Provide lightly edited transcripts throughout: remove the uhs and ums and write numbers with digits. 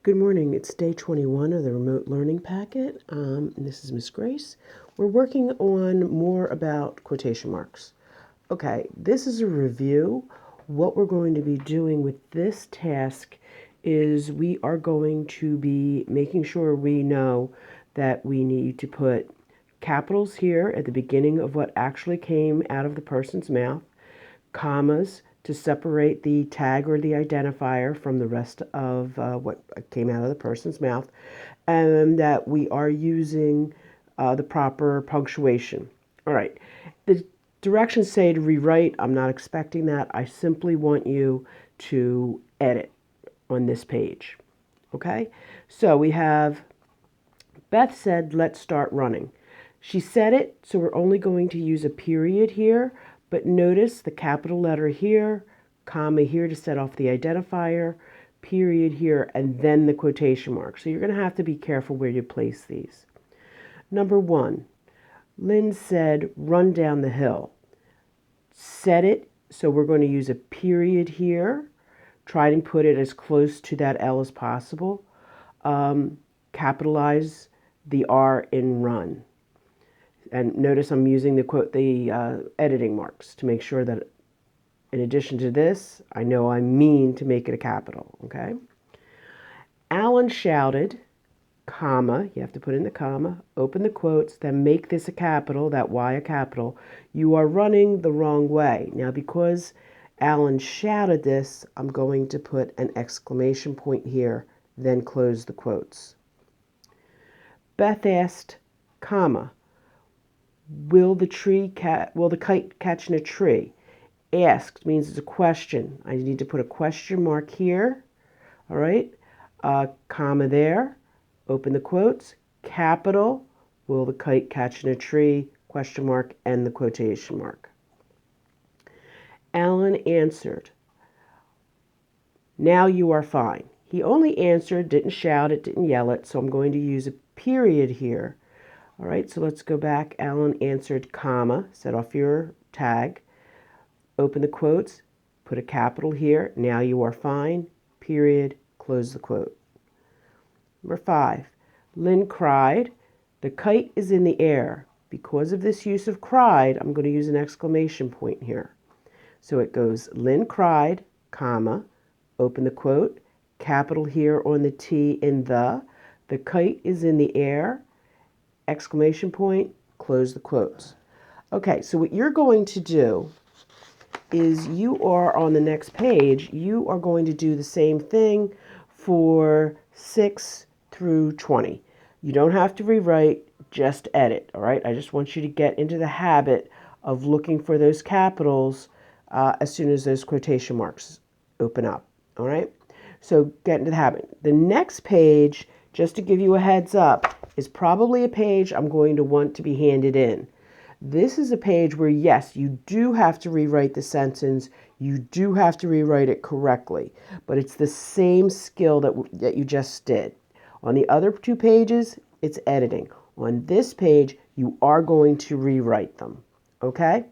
Good morning. It's day 21 of the remote learning packet. And this is Miss Grace. We're working on more about quotation marks. Okay, this is a review. What we're going to be doing with this task is we are going to be making sure we know that we need to put capitals here at the beginning of what actually came out of the person's mouth, commas to separate the tag or the identifier from the rest of what came out of the person's mouth, and that we are using the proper punctuation. All right. The directions say to rewrite. I'm not expecting that. I simply want you to edit on this page. Okay? So we have Beth said, let's start running. She said it, so we're only going to use a period here, but notice the capital letter here, comma here to set off the identifier, period here, and then the quotation mark. So you're going to have to be careful where you place these. Number 1, Lynn said, run down the hill. Said it, so we're going to use a period here. Try and put it as close to that L as possible. Capitalize the R in run. And notice I'm using the editing marks to make sure that in addition to this, I know I mean to make it a capital, okay? Alan shouted, comma, you have to put in the comma, open the quotes, then make this a capital, that Y a capital. You are running the wrong way. Now, because Alan shouted this, I'm going to put an exclamation point here, then close the quotes. Beth asked, comma, will the kite catch in a tree? Asked means it's a question. I need to put a question mark here. All right. Comma there. Open the quotes. Capital. Will the kite catch in a tree? Question mark and the quotation mark. Alan answered, now you are fine. He only answered, didn't shout it, didn't yell it, so I'm going to use a period here. All right, so let's go back. Alan answered, comma, set off your tag. Open the quotes, put a capital here. Now you are fine, period, close the quote. Number 5, Lynn cried, the kite is in the air. Because of this use of cried, I'm going to use an exclamation point here. So it goes, Lynn cried, comma, open the quote, capital here on the T in the kite is in the air, exclamation point, close the quotes. Okay, so what you're going to do is you are on the next page, you are going to do the same thing for 6 through 20. You don't have to rewrite, just edit, all right? I just want you to get into the habit of looking for those capitals as soon as those quotation marks open up, all right? So get into the habit. The next page, just to give you a heads up, is probably a page I'm going to want to be handed in. This is a page where, yes, you do have to rewrite the sentence. You do have to rewrite it correctly, but it's the same skill that you just did. On the other 2 pages, it's editing. On this page, you are going to rewrite them, okay?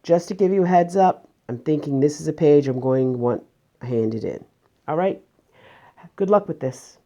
Just to give you a heads up, I'm thinking this is a page I'm going to want handed in. All right? Good luck with this.